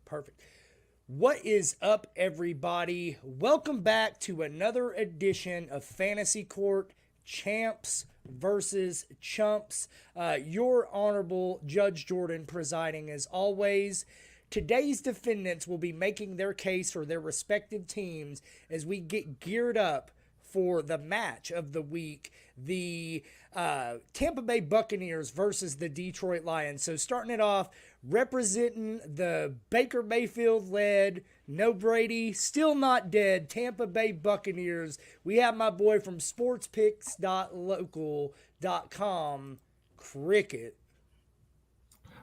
Perfect. What is up, everybody? Welcome back to another edition of Fantasy Court Champs versus Chumps. Your Honorable Judge Jordan presiding as always. Today's defendants will be making their case for their respective teams as we get geared up for the match of the week, the Tampa Bay Buccaneers versus the Detroit Lions. So starting it off, representing the Baker Mayfield-led, no Brady, still not dead, Tampa Bay Buccaneers, we have my boy from sportspicks.local.com, Cricket.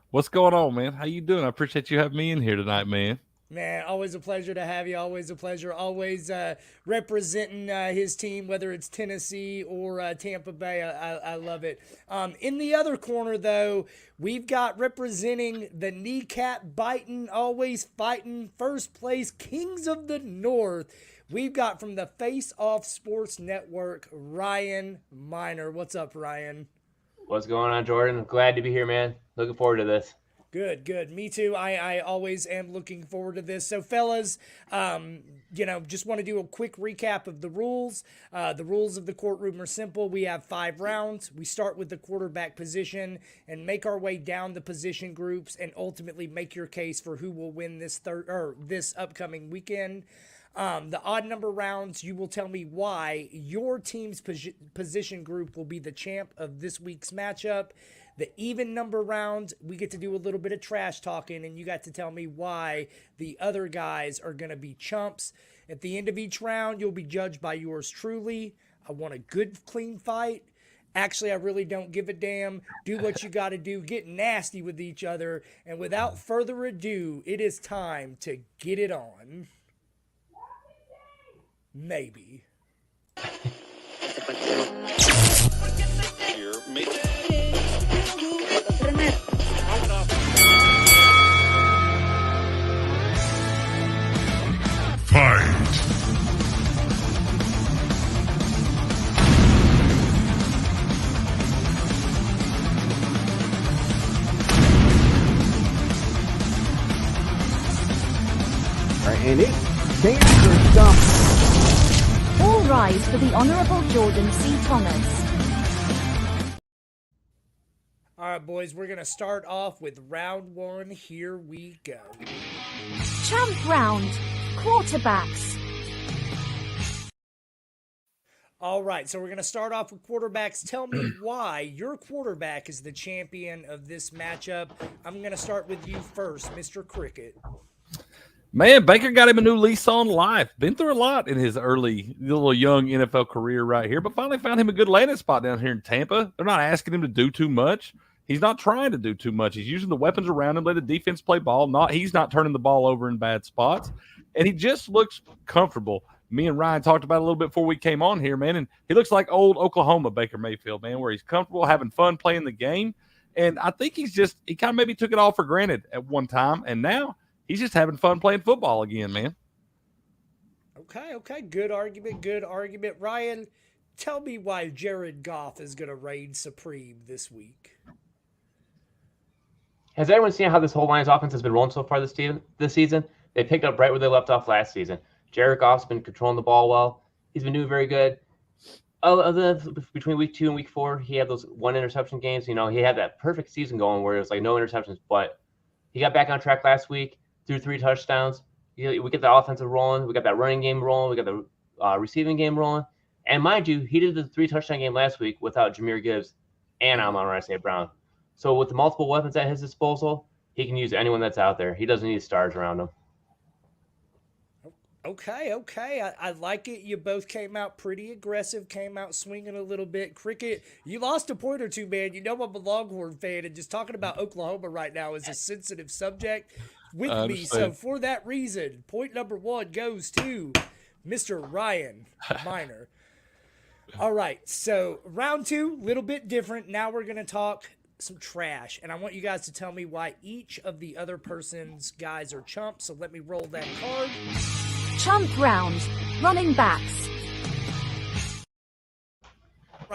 What's going on, man? How you doing? I appreciate you having me in here tonight, man. Man, always a pleasure to have you. Always a pleasure. Always representing his team, whether it's Tennessee or Tampa Bay. I love it. In the other corner, though, we've got representing the kneecap-biting, always fighting, first place Kings of the North. We've got from the Face Off Sports Network, Ryan Miner. What's up, Ryan? What's going on, Jordan? Glad to be here, man. Looking forward to this. Good. Me too. I always am looking forward to this. So, fellas, just want to do a quick recap of the rules. The rules of the courtroom are simple. We have 5 rounds. We start with the quarterback position and make our way down the position groups and ultimately make your case for who will win this upcoming weekend. The odd number rounds, you will tell me why your team's position group will be the champ of this week's matchup. The even number round, we get to do a little bit of trash talking, and you got to tell me why the other guys are going to be chumps. At the end of each round, you'll be judged by yours truly. I want a good, clean fight. Actually, I really don't give a damn. Do what you got to do. Get nasty with each other. And without further ado, it is time to get it on. Maybe. Fight! And it stands for some. All rise for the Honorable Jordan C. Thomas. All right, boys, we're going to start off with round 1. Here we go. Champ round. Quarterbacks. All right, so we're going to start off with quarterbacks. Tell me why your quarterback is the champion of this matchup. I'm going to start with you first, Mr. Cricket. Man, Baker got him a new lease on life. Been through a lot in his early, little young NFL career right here, but finally found him a good landing spot down here in Tampa. They're not asking him to do too much. He's not trying to do too much. He's using the weapons around him, let the defense play ball. He's not turning the ball over in bad spots, and he just looks comfortable. Me and Ryan talked about it a little bit before we came on here, man, and he looks like old Oklahoma Baker Mayfield, man, where he's comfortable, having fun playing the game, and I think he kind of maybe took it all for granted at one time, and now he's just having fun playing football again, man. Okay. Good argument. Ryan, tell me why Jared Goff is going to reign supreme this week. Has everyone seen how this whole Lions offense has been rolling so far this season? They picked up right where they left off last season. Jared Goff's been controlling the ball well. He's been doing very good. Other than between week 2 and week 4, he had those 1 interception games. He had that perfect season going where it was like no interceptions, but he got back on track last week, threw 3 touchdowns. We get the offensive rolling. We got that running game rolling. We got the receiving game rolling. And mind you, he did the 3 touchdown game last week without Jahmyr Gibbs and Amon-Ra St. Brown. So with the multiple weapons at his disposal, he can use anyone that's out there. He doesn't need stars around him. Okay. I like it. You both came out pretty aggressive, came out swinging a little bit. Cricket, you lost a point or two, man. You know I'm a Longhorn fan, and just talking about Oklahoma right now is a sensitive subject with me. So for that reason, point number 1 goes to Mr. Ryan Miner. All right, so round 2, little bit different. Now we're going to talk some trash, and I want you guys to tell me why each of the other person's guys are chumps. So let me roll that card. Chump round. Running backs.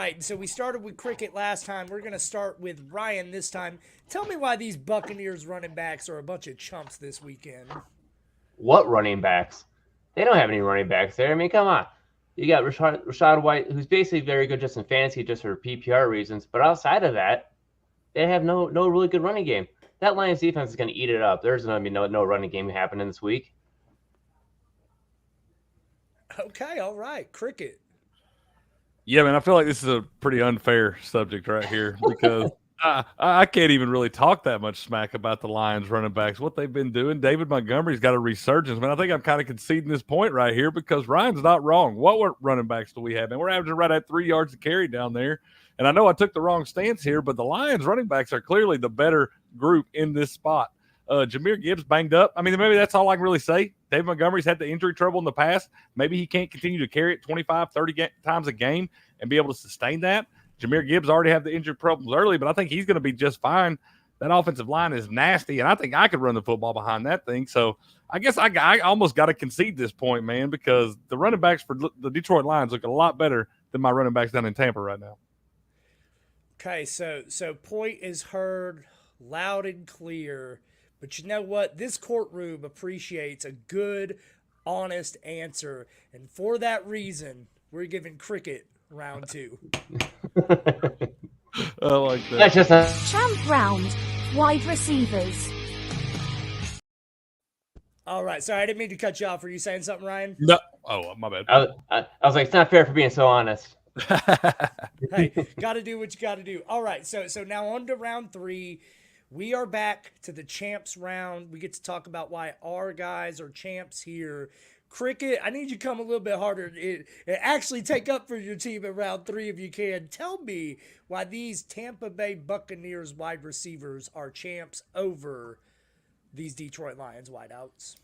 Right, so we started with Cricket last time. We're going to start with Ryan this time. Tell me why these Buccaneers running backs are a bunch of chumps this weekend. What running backs? They don't have any running backs there. I mean, come on. You got Rashad White, who's basically very good just in fantasy, just for PPR reasons. But outside of that, they have no really good running game. That Lions defense is going to eat it up. There's going to be no running game happening this week. Okay, all right. Cricket. Yeah, man, I feel like this is a pretty unfair subject right here because I can't even really talk that much smack about the Lions running backs, what they've been doing. David Montgomery's got a resurgence, man. I think I'm kind of conceding this point right here because Ryan's not wrong. What running backs do we have, man? We're averaging right at 3 yards a carry down there. And I know I took the wrong stance here, but the Lions running backs are clearly the better group in this spot. Jahmyr Gibbs banged up. I mean, maybe that's all I can really say. David Montgomery's had the injury trouble in the past. Maybe he can't continue to carry it 25, 30 times a game and be able to sustain that. Jahmyr Gibbs already had the injury problems early, but I think he's going to be just fine. That offensive line is nasty, and I think I could run the football behind that thing. So I guess I almost got to concede this point, man, because the running backs for the Detroit Lions look a lot better than my running backs down in Tampa right now. Okay, so point is heard loud and clear. But you know what? This courtroom appreciates a good, honest answer. And for that reason, we're giving Cricket round 2. I like that. That's just a Champ round. Wide receivers. All right. Sorry, I didn't mean to cut you off. Were you saying something, Ryan? No. Oh, my bad. I was like, it's not fair for being so honest. Hey, got to do what you got to do. All right. So now on to round 3. We are back to the champs round. We get to talk about why our guys are champs here. Cricket, I need you to come a little bit harder and actually take up for your team in round 3 if you can. Tell me why these Tampa Bay Buccaneers wide receivers are champs over these Detroit Lions wideouts.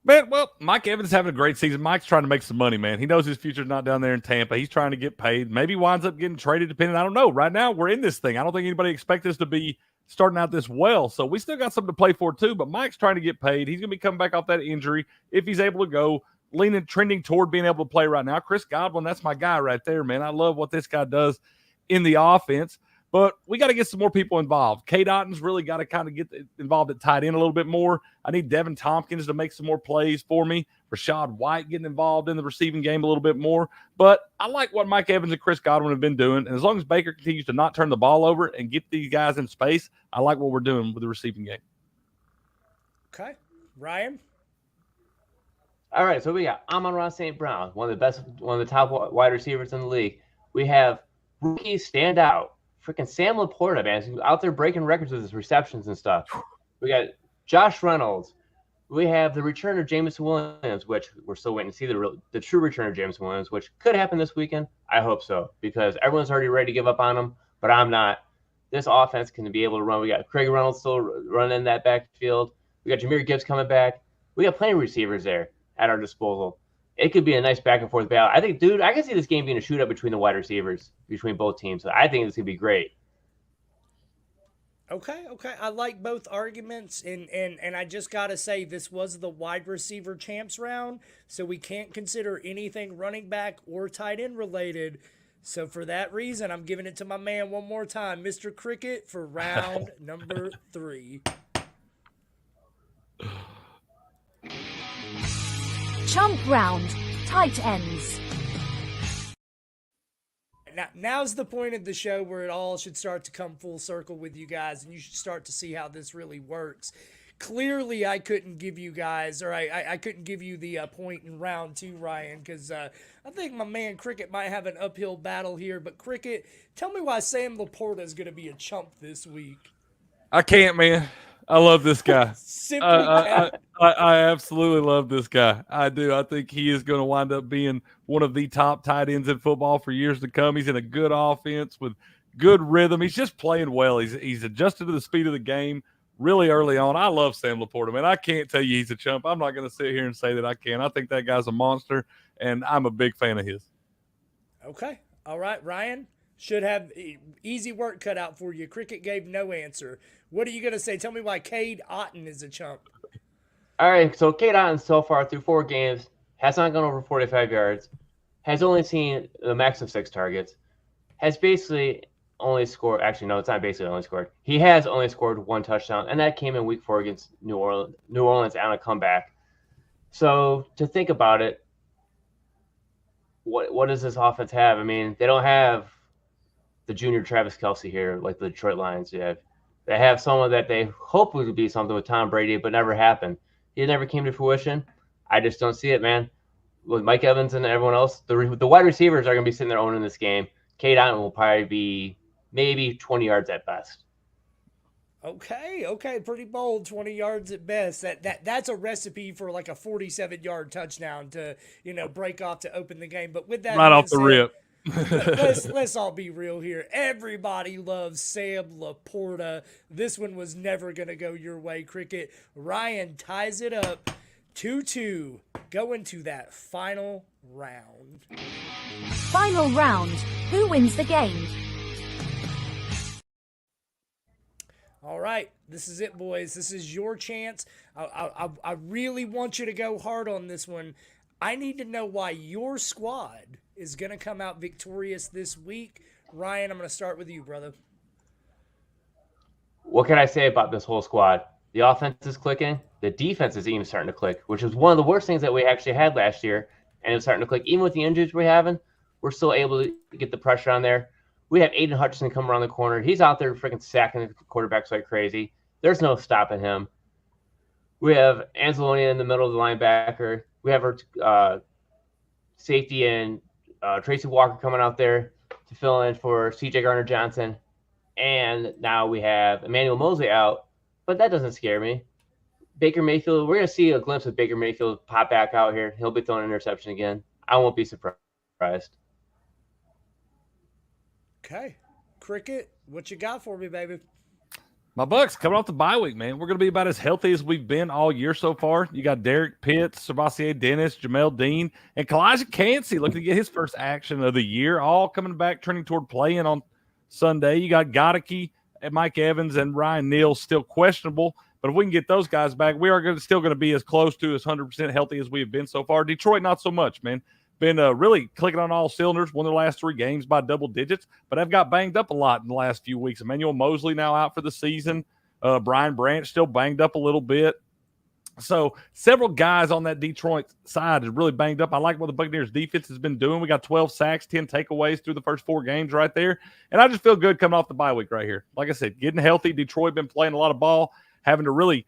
Man, well, Mike Evans is having a great season. Mike's trying to make some money, man. He knows his future's not down there in Tampa. He's trying to get paid. Maybe winds up getting traded depending. I don't know. Right now, we're in this thing. I don't think anybody expects us to be starting out this well. So we still got something to play for too, but Mike's trying to get paid. He's going to be coming back off that injury. If he's able to go, trending toward being able to play right now. Chris Godwin, that's my guy right there, man. I love what this guy does in the offense, but we got to get some more people involved. K. Otton's really got to kind of get involved at tight end a little bit more. I need Devin Tompkins to make some more plays for me. Rashad White getting involved in the receiving game a little bit more. But I like what Mike Evans and Chris Godwin have been doing. And as long as Baker continues to not turn the ball over and get these guys in space, I like what we're doing with the receiving game. Okay. Ryan? All right, so we got Amon-Ra St. Brown, one of the top wide receivers in the league. We have rookie standout, freaking Sam Laporta, man, who's out there breaking records with his receptions and stuff. We got Josh Reynolds. We have the return of Jameson Williams, which we're still waiting to see the true return of Jameson Williams, which could happen this weekend. I hope so, because everyone's already ready to give up on him, but I'm not. This offense can be able to run. We got Craig Reynolds still running in that backfield. We got Jahmyr Gibbs coming back. We got plenty of receivers there at our disposal. It could be a nice back and forth battle. I think, dude, I can see this game being a shootout between the wide receivers, between both teams. So I think this could be great. Okay. I like both arguments, and I just got to say this was the wide receiver champs round, so we can't consider anything running back or tight end related. So for that reason, I'm giving it to my man one more time, Mr. Cricket, for round number 3. Chump round. Tight ends. Now's the point of the show where it all should start to come full circle with you guys, and you should start to see how this really works. Clearly, I couldn't give you guys, or I couldn't give you the point in round 2, Ryan, because I think my man Cricket might have an uphill battle here. But Cricket, tell me why Sam Laporta is going to be a chump this week. I can't, man. I love this guy. I absolutely love this guy. I do. I think he is going to wind up being one of the top tight ends in football for years to come. He's in a good offense with good rhythm. He's just playing well. He's adjusted to the speed of the game really early on. I love Sam Laporta, man. I can't tell you he's a chump. I'm not going to sit here and say that I can. I think that guy's a monster, and I'm a big fan of his. Okay. All right, Ryan. Should have easy work cut out for you. Cricket gave no answer. What are you going to say? Tell me why Cade Otton is a chump. All right, so Cade Otton so far through 4 games has not gone over 45 yards, has only seen the max of 6 targets. has basically only scored. Actually, no, it's not basically only scored. He has only scored 1 touchdown, and that came in Week 4 against New Orleans on a comeback. So to think about it, what does this offense have? I mean, they don't have the junior Travis Kelce here like the Detroit Lions do. They have someone that they hope would be something with Tom Brady, but never happened. It never came to fruition. I just don't see it, man. With Mike Evans and everyone else, the wide receivers are going to be sitting there owning this game. Cade Otton will probably be maybe 20 yards at best. Okay, pretty bold. 20 yards at best. That's a recipe for like a 47-yard touchdown to break off to open the game. But with that Right off the said, rip. let's all be real here. Everybody loves Sam Laporta. This one was never gonna go your way, Cricket. Ryan ties it up 2-2. Going to that final round. Final round. Who wins the game? All right, this is it, boys. This is your chance. I really want you to go hard on this one. I need to know why your squad is going to come out victorious this week. Ryan, I'm going to start with you, brother. What can I say about this whole squad? The offense is clicking. The defense is even starting to click, which was one of the worst things that we actually had last year. And it's starting to click. Even with the injuries we're having, we're still able to get the pressure on there. We have Aiden Hutchinson come around the corner. He's out there freaking sacking the quarterbacks like crazy. There's no stopping him. We have Anzalone in the middle of the linebacker. We have our safety and Tracy Walker coming out there to fill in for C.J. Gardner-Johnson. And now we have Emmanuel Mosley out, but that doesn't scare me. Baker Mayfield, we're going to see a glimpse of Baker Mayfield pop back out here. He'll be throwing an interception again. I won't be surprised. Okay. Cricket, what you got for me, baby? My Bucs coming off the bye week, man. We're going to be about as healthy as we've been all year so far. You got Derek Pitts, Sebastian Dennis, Jamel Dean, and Kalijah Cansey looking to get his first action of the year, all coming back, trending toward playing on Sunday. You got Godicke, Mike Evans, and Ryan Neal still questionable. But if we can get those guys back, we are still going to be as close to as 100% healthy as we have been so far. Detroit, not so much, man. Been really clicking on all cylinders, won their last 3 games by double digits, but I've got banged up a lot in the last few weeks. Emmanuel Mosley now out for the season. Brian Branch still banged up a little bit. So several guys on that Detroit side is really banged up. I like what the Buccaneers defense has been doing. We got 12 sacks, 10 takeaways through the first 4 games right there. And I just feel good coming off the bye week right here. Like I said, getting healthy. Detroit been playing a lot of ball, having to really,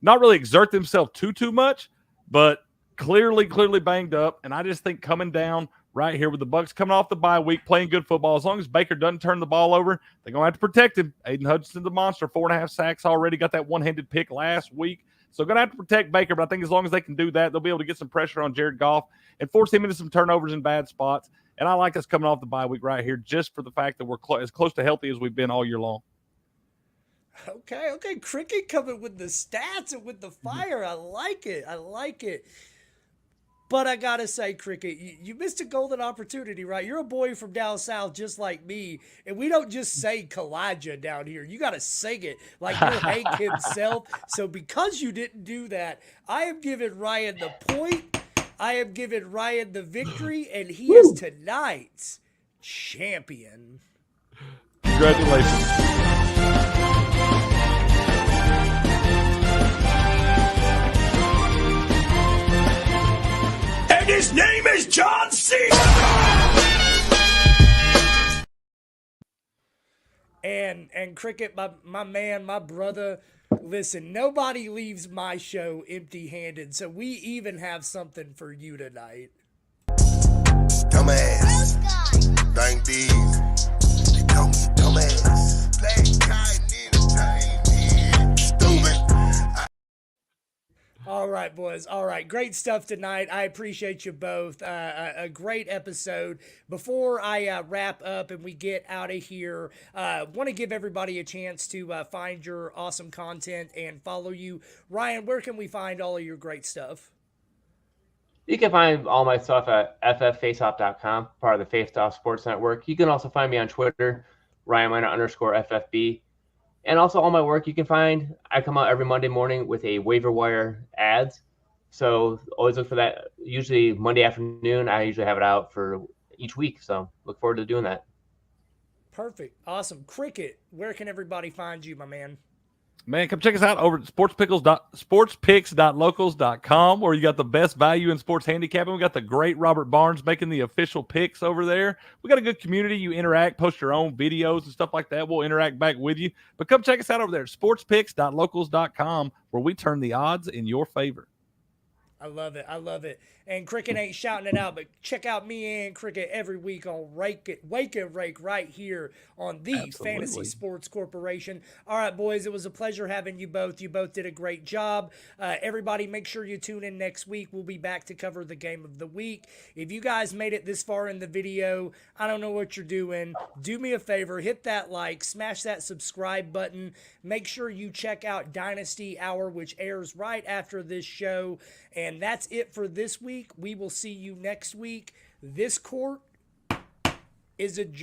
not really exert themselves too much, but clearly banged up. And I just think coming down right here with the Bucs coming off the bye week, playing good football, as long as Baker doesn't turn the ball over, they're going to have to protect him. Aiden Hutchinson, the monster, 4.5 sacks already, got that one-handed pick last week. So going to have to protect Baker, but I think as long as they can do that, they'll be able to get some pressure on Jared Goff and force him into some turnovers in bad spots. And I like us coming off the bye week right here just for the fact that we're as close to healthy as we've been all year long. Okay. Cricket coming with the stats and with the fire. I like it. But I got to say, Cricket, you missed a golden opportunity, right? You're a boy from down south just like me, and we don't just say Kalijah down here. You got to sing it like you're Hank himself. So because you didn't do that, I am giving Ryan the point. I am giving Ryan the victory, and he is tonight's champion. Congratulations. And his name is John C. And Cricket, my man, my brother, listen, nobody leaves my show empty-handed, so we even have something for you tonight. Dumbass. Bang these. They call me dumbass. Black guy, anytime. Stupid. All right, boys. All right. Great stuff tonight. I appreciate you both. A great episode. Before I wrap up and we get out of here, want to give everybody a chance to find your awesome content and follow you. Ryan, where can we find all of your great stuff? You can find all my stuff at fffaceoff.com, part of the Face Off Sports Network. You can also find me on Twitter, RyanMiner_FFB. And also all my work you can find. I come out every Monday morning with a waiver wire ads. So always look for that. Usually Monday afternoon, I usually have it out for each week. So look forward to doing that. Perfect. Awesome. Cricket, where can everybody find you, my man? Man, come check us out over at sportspicks.locals.com, where you got the best value in sports handicapping. We got the great Robert Barnes making the official picks over there. We got a good community. You interact, post your own videos and stuff like that. We'll interact back with you. But come check us out over there at sportspicks.locals.com, where we turn the odds in your favor. I love it. I love it. And Cricket ain't shouting it out, but check out me and Cricket every week on Wake and Rake right here on the Absolutely. Fantasy Sports Corporation. All right, boys, it was a pleasure having you both. You both did a great job. Everybody, make sure you tune in next week. We'll be back to cover the game of the week. If you guys made it this far in the video, I don't know what you're doing. Do me a favor, hit that like, smash that subscribe button. Make sure you check out Dynasty Hour, which airs right after this show. And that's it for this week. We will see you next week. This court is adjourned.